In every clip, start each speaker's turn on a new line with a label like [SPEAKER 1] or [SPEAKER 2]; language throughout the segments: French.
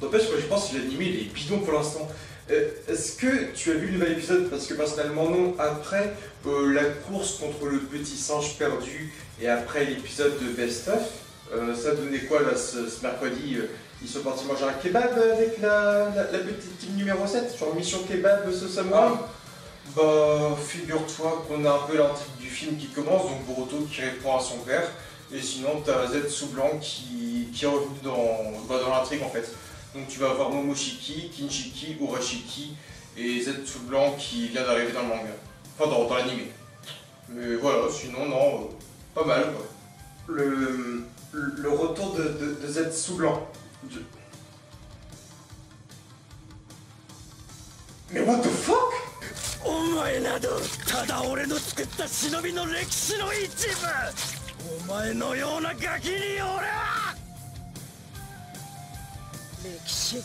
[SPEAKER 1] N'empêche, moi je pense que l'animé il est bidon pour l'instant. Est-ce que tu as vu le nouvel épisode? Parce que personnellement non. Après la course contre le petit singe perdu et après l'épisode de Best of, ça donnait quoi là ce mercredi? Ils sont partis manger un kebab avec la petite team numéro 7, genre mission kebab ce samouraï. Bah figure-toi qu'on a un peu l'intrigue du film qui commence, donc Boruto qui répond à son père, et sinon t'as Zetsu Blanc qui est revenu dans l'intrigue en fait. Donc tu vas avoir Momoshiki, Kinshiki, Urashiki et Zetsu Blanc qui vient d'arriver dans le manga. Enfin dans l'anime. Mais voilà, sinon non, pas mal quoi. Le retour de Zetsu Blanc. Mais what the fuck?
[SPEAKER 2] お前などただ俺の作った忍びの歴史の一部。お前のようなガキに俺は歴史。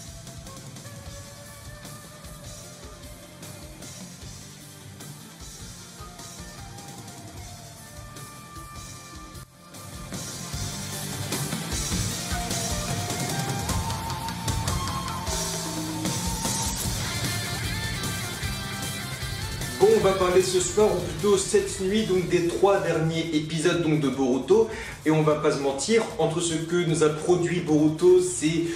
[SPEAKER 1] Bon, on va parler ce soir, ou plutôt cette nuit, donc des 3 derniers épisodes donc, de Boruto. Et on va pas se mentir, entre ce que nous a produit Boruto ces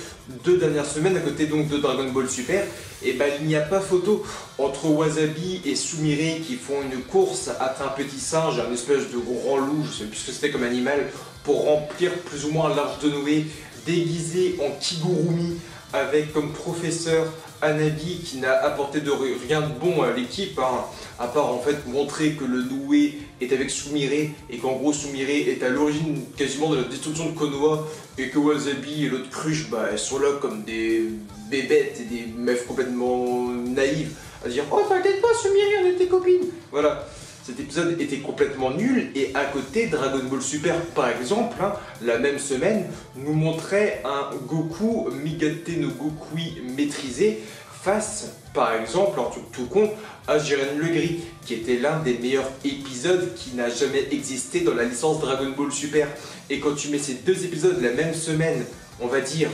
[SPEAKER 1] 2 dernières semaines, à côté donc de Dragon Ball Super, et ben il n'y a pas photo entre Wasabi et Sumire qui font une course après un petit singe, un espèce de grand loup, je sais plus ce que c'était comme animal, pour remplir plus ou moins l'arche de Noé, déguisé en Kigurumi, avec comme professeur Hanabi qui n'a apporté de rien de bon à l'équipe, hein, à part en fait montrer que le Noué est avec Sumire et qu'en gros Sumire est à l'origine quasiment de la destruction de Konoha et que Wasabi et l'autre cruche bah, elles sont là comme des bébêtes et des meufs complètement naïves à dire oh t'inquiète pas Sumire on était copines. Voilà. Cet épisode était complètement nul et à côté Dragon Ball Super par exemple, hein, la même semaine, nous montrait un Goku Migate no Gokui maîtrisé face par exemple, en tout con, à Jiren le Gris, qui était l'un des meilleurs épisodes qui n'a jamais existé dans la licence Dragon Ball Super. Et quand tu mets ces 2 épisodes la même semaine, on va dire,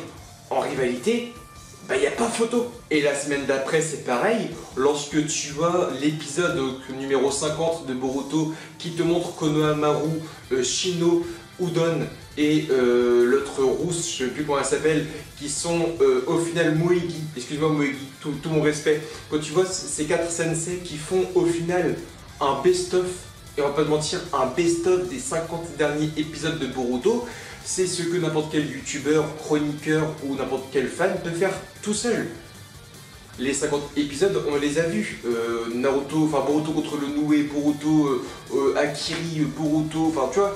[SPEAKER 1] en rivalité, bah y a pas photo. Et la semaine d'après c'est pareil, lorsque tu as l'épisode numéro 50 de Boruto qui te montre Konohamaru, Shino, Udon et l'autre rousse, je sais plus comment elle s'appelle, qui sont au final Moegi, excuse-moi Moegi, tout mon respect. Quand tu vois ces 4 sensei qui font au final un best-of, et on va pas te mentir, un best-of des 50 derniers épisodes de Boruto, c'est ce que n'importe quel youtubeur, chroniqueur ou n'importe quel fan peut faire tout seul. Les 50 épisodes, on les a vus. Naruto, enfin Boruto contre le Noué, Boruto, Akiri, Boruto, enfin tu vois,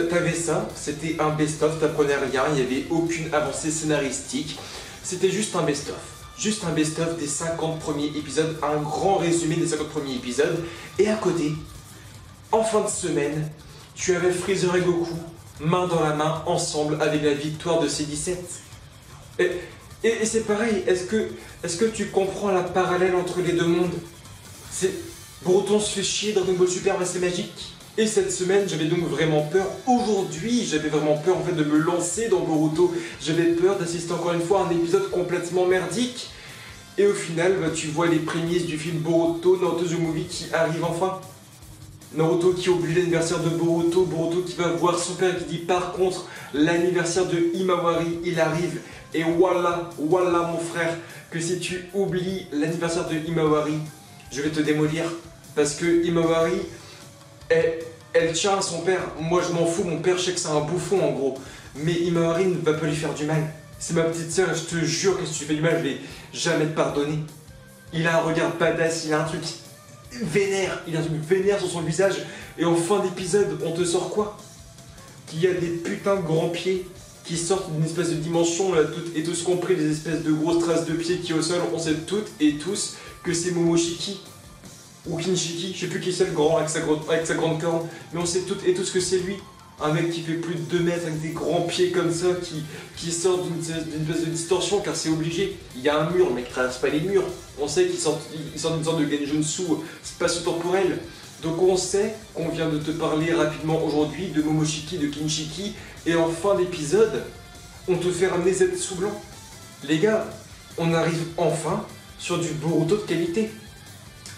[SPEAKER 1] t'avais ça, c'était un best-of, t'apprenais rien, il n'y avait aucune avancée scénaristique. C'était juste un best-of. Juste un best-of des 50 premiers épisodes, un grand résumé des 50 premiers épisodes. Et à côté, en fin de semaine, tu avais Freezer et Goku, main dans la main, ensemble, avec la victoire de C17. Et c'est pareil, est-ce que tu comprends la parallèle entre les deux mondes? Boruto se fait chier, Dragon Ball Super, c'est magique. Et cette semaine, j'avais donc vraiment peur. Aujourd'hui, j'avais vraiment peur en fait de me lancer dans Boruto. J'avais peur d'assister encore une fois à un épisode complètement merdique. Et au final, bah, tu vois les prémices du film Boruto, Naruto The Movie qui arrive enfin. Naruto qui oublie l'anniversaire de Boruto, Boruto qui va voir son père qui dit par contre l'anniversaire de Himawari, il arrive. Et voilà mon frère, que si tu oublies l'anniversaire de Himawari, je vais te démolir. Parce que Himawari, elle tient à son père. Moi je m'en fous, mon père je sais que c'est un bouffon en gros. Mais Himawari ne va pas lui faire du mal. C'est ma petite sœur et je te jure que si tu fais du mal, je vais jamais te pardonner. Il a un regard badass, il a un truc vénère, il a un truc vénère sur son visage. Et en fin d'épisode, on te sort quoi? Qu'il y a des putains de grands pieds qui sortent d'une espèce de dimension, on a toutes et tous compris, des espèces de grosses traces de pieds qui au sol, on sait toutes et tous que c'est Momoshiki ou Kinshiki, je sais plus qui c'est le grand avec sa grande corne, mais on sait toutes et tous que c'est lui. Un mec qui fait plus de 2 mètres avec des grands pieds comme ça, qui sort d'une espèce de distorsion car c'est obligé. Il y a un mur, le mec traverse pas les murs. On sait qu'il sort d'une sorte de Genjutsu spatio-temporel. Donc on sait qu'on vient de te parler rapidement aujourd'hui de Momoshiki, de Kinshiki, et en fin d'épisode, on te fait ramener Zetsu blanc. Les gars, on arrive enfin sur du Boruto de qualité.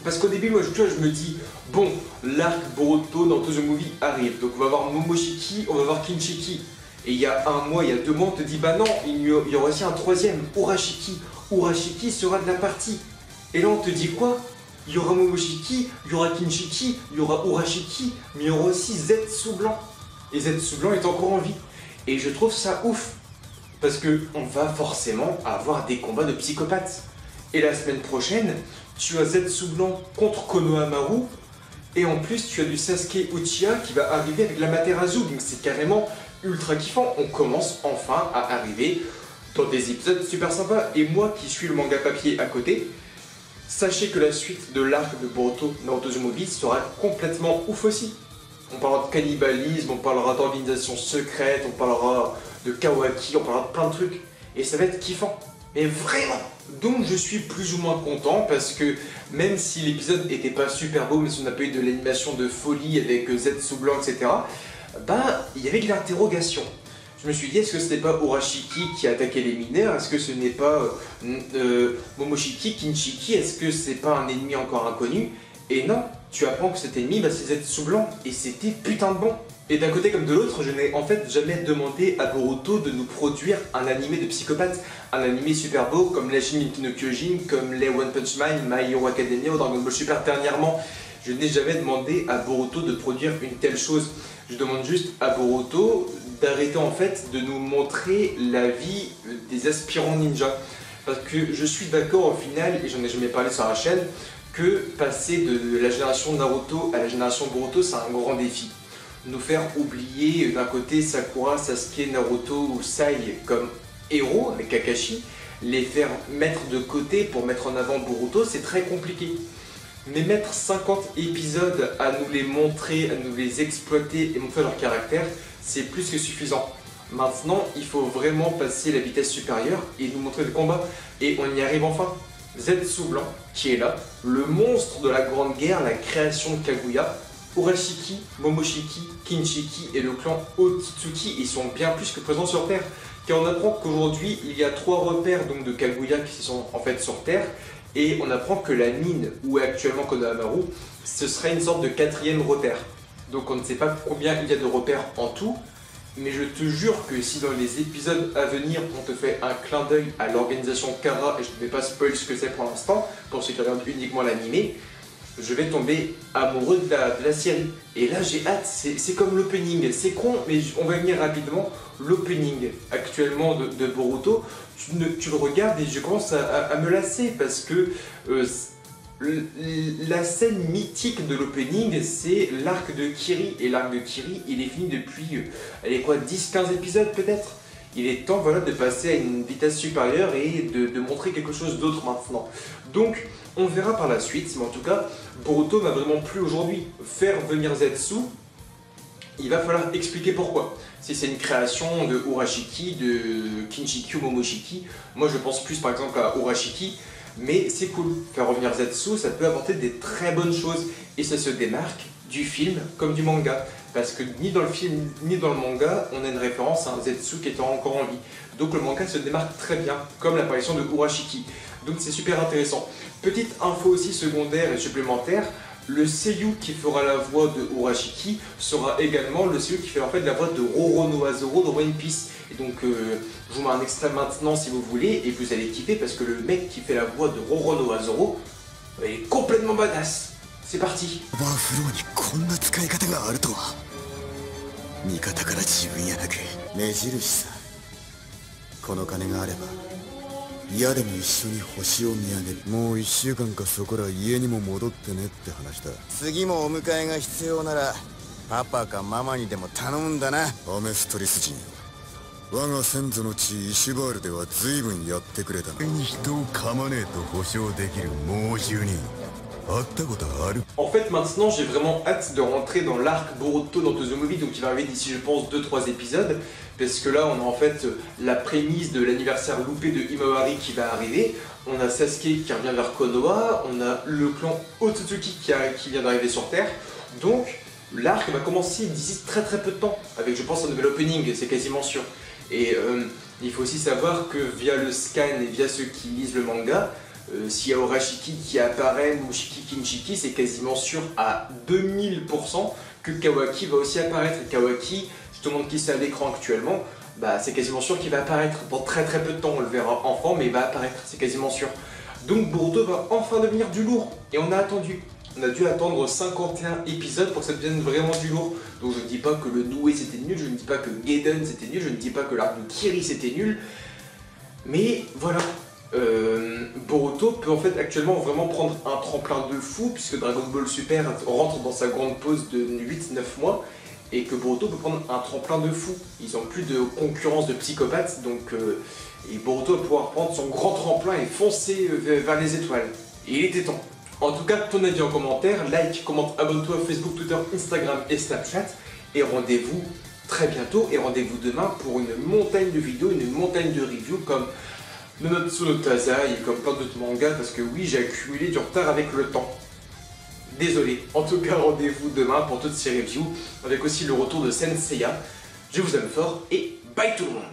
[SPEAKER 1] Parce qu'au début, moi, je me dis, bon, l'arc Boruto dans The Movie arrive. Donc on va voir Momoshiki, on va voir Kinshiki. Et il y a un mois, il y a 2 mois, on te dit, bah non, il y aura aussi un 3e, Urashiki. Urashiki sera de la partie. Et là, on te dit quoi? Il y aura Momoshiki, il y aura Kinshiki, il y aura Urashiki, mais il y aura aussi Zetsu blanc. Et Zetsu blanc est encore en vie. Et je trouve ça ouf. Parce qu'on va forcément avoir des combats de psychopathes. Et la semaine prochaine, tu as Zetsu blanc contre Konohamaru. Et en plus, tu as du Sasuke Uchiha qui va arriver avec la Materazu. Donc c'est carrément ultra kiffant. On commence enfin à arriver dans des épisodes super sympas. Et moi qui suis le manga papier à côté, sachez que la suite de l'arc de Boruto Naruto Uzumaki sera complètement ouf aussi. On parlera de cannibalisme, on parlera d'organisation secrète, on parlera de Kawaki, on parlera de plein de trucs. Et ça va être kiffant. Mais vraiment. Donc je suis plus ou moins content parce que même si l'épisode n'était pas super beau, mais si on n'a pas eu de l'animation de folie avec Zetsu blanc, etc., bah il y avait de l'interrogation. Je me suis dit, est-ce que ce n'est pas Urashiki qui a attaqué les mineurs? Est-ce que ce n'est pas Momoshiki, Kinshiki? Est-ce que c'est pas un ennemi encore inconnu? Et non, tu apprends que cet ennemi, bah, c'est Zetsu blanc, et c'était putain de bon. Et d'un côté comme de l'autre, je n'ai en fait jamais demandé à Boruto de nous produire un animé de psychopathe, un animé super beau comme les Shingeki no Kyojin, comme les One Punch Man, My Hero Academia ou Dragon Ball Super dernièrement. Je n'ai jamais demandé à Boruto de produire une telle chose. Je demande juste à Boruto d'arrêter en fait de nous montrer la vie des aspirants ninja. Parce que je suis d'accord au final, et j'en ai jamais parlé sur la chaîne, que passer de la génération Naruto à la génération Boruto, c'est un grand défi. Nous faire oublier d'un côté Sakura, Sasuke, Naruto ou Sai comme héros avec Kakashi, les faire mettre de côté pour mettre en avant Boruto, c'est très compliqué. Mais mettre 50 épisodes à nous les montrer, à nous les exploiter et montrer leur caractère, c'est plus que suffisant. Maintenant, il faut vraiment passer la vitesse supérieure et nous montrer le combat. Et on y arrive enfin. Zetsu blanc, qui est là, le monstre de la Grande Guerre, la création de Kaguya, Urashiki, Momoshiki, Kinshiki et le clan Otsutsuki, ils sont bien plus que présents sur Terre. Car on apprend qu'aujourd'hui, il y a 3 repères donc, de Kaguya qui sont en fait sur Terre. Et on apprend que la mine où est actuellement Konohamaru, ce serait une sorte de 4e repère. Donc on ne sait pas combien il y a de repères en tout, mais je te jure que si dans les épisodes à venir on te fait un clin d'œil à l'organisation Kara, et je ne vais pas spoil ce que c'est pour l'instant, pour ceux qui regardent uniquement l'animé, je vais tomber amoureux de la série. Et là j'ai hâte, c'est comme l'opening, c'est con, mais on va venir rapidement. L'opening actuellement de Boruto, tu le regardes et je commence à me lasser parce que la scène mythique de l'opening, c'est l'arc de Kiri. Et l'arc de Kiri, il est fini depuis, elle est quoi, 10-15 épisodes peut-être. Il est temps voilà, de passer à une vitesse supérieure et de montrer quelque chose d'autre maintenant. Donc, on verra par la suite, mais en tout cas, Boruto m'a vraiment plu aujourd'hui. Faire venir Zetsu, il va falloir expliquer pourquoi. Si c'est une création de Urashiki, de Kinshiki ou Momoshiki, moi je pense plus par exemple à Urashiki, mais c'est cool. Faire revenir Zetsu, ça peut apporter des très bonnes choses, et ça se démarque du film comme du manga. Parce que ni dans le film ni dans le manga, on a une référence à un Zetsu qui est encore en vie. Donc le manga se démarque très bien, comme l'apparition de Urashiki. Donc c'est super intéressant. Petite info aussi secondaire et supplémentaire, le seiyuu qui fera la voix de Urashiki sera également le seiyuu qui fait en fait la voix de Roronoa Zoro dans One Piece. Et donc je vous mets un extrait maintenant si vous voulez, et vous allez kiffer parce que le mec qui fait la voix de Roronoa Zoro, il est complètement badass. C'est parti. 味方から自分やなく目印さ。この金があれば嫌でも一緒に星を見上げる。もう1週間かそこら家にも戻ってねって話だ。次もお迎えが必要ならパパかママにでも頼むんだな。アメストリス人よ、我が先祖の地イシュバールでは随分やってくれたな。に人を噛まねえと保証できる猛獣に En fait, maintenant, j'ai vraiment hâte de rentrer dans l'arc Boruto dans The Movie, donc il va arriver d'ici, je pense, 2-3 épisodes, parce que là, on a en fait la prémisse de l'anniversaire loupé de Himawari qui va arriver, on a Sasuke qui revient vers Konoha, on a le clan Otsutsuki qui vient d'arriver sur Terre, donc l'arc va commencer d'ici très peu de temps, avec, je pense, un nouvel opening, c'est quasiment sûr. Et Il faut aussi savoir que via le scan et via ceux qui lisent le manga, s'il y a Orashiki qui apparaît ou Shiki Kinshiki, c'est quasiment sûr à 2000% que Kawaki va aussi apparaître. Et Kawaki, si tout le monde qui c'est à l'écran actuellement, bah, c'est quasiment sûr qu'il va apparaître dans très peu de temps. On le verra enfant, mais il va apparaître, c'est quasiment sûr. Donc Boruto va enfin devenir du lourd. Et on a attendu. On a dû attendre 51 épisodes pour que ça devienne vraiment du lourd. Donc je ne dis pas que le Noué c'était nul, je ne dis pas que Gaiden c'était nul, je ne dis pas que l'arc de Kiri c'était nul. Mais voilà. Boruto peut en fait actuellement vraiment prendre un tremplin de fou puisque Dragon Ball Super rentre dans sa grande pause de 8-9 mois et que Boruto peut prendre un tremplin de fou. Ils n'ont plus de concurrence de psychopathes donc et Boruto va pouvoir prendre son grand tremplin et foncer vers les étoiles. Et il était temps. En tout cas, ton avis en commentaire, like, commente, abonne-toi à Facebook, Twitter, Instagram et Snapchat et rendez-vous très bientôt et rendez-vous demain pour une montagne de vidéos, une montagne de reviews comme Nanatsu no Taizai et comme plein d'autres mangas parce que oui, j'ai accumulé du retard avec le temps. Désolé. En tout cas, rendez-vous demain pour toutes ces reviews avec aussi le retour de Senseiya. Je vous aime fort et bye tout le monde.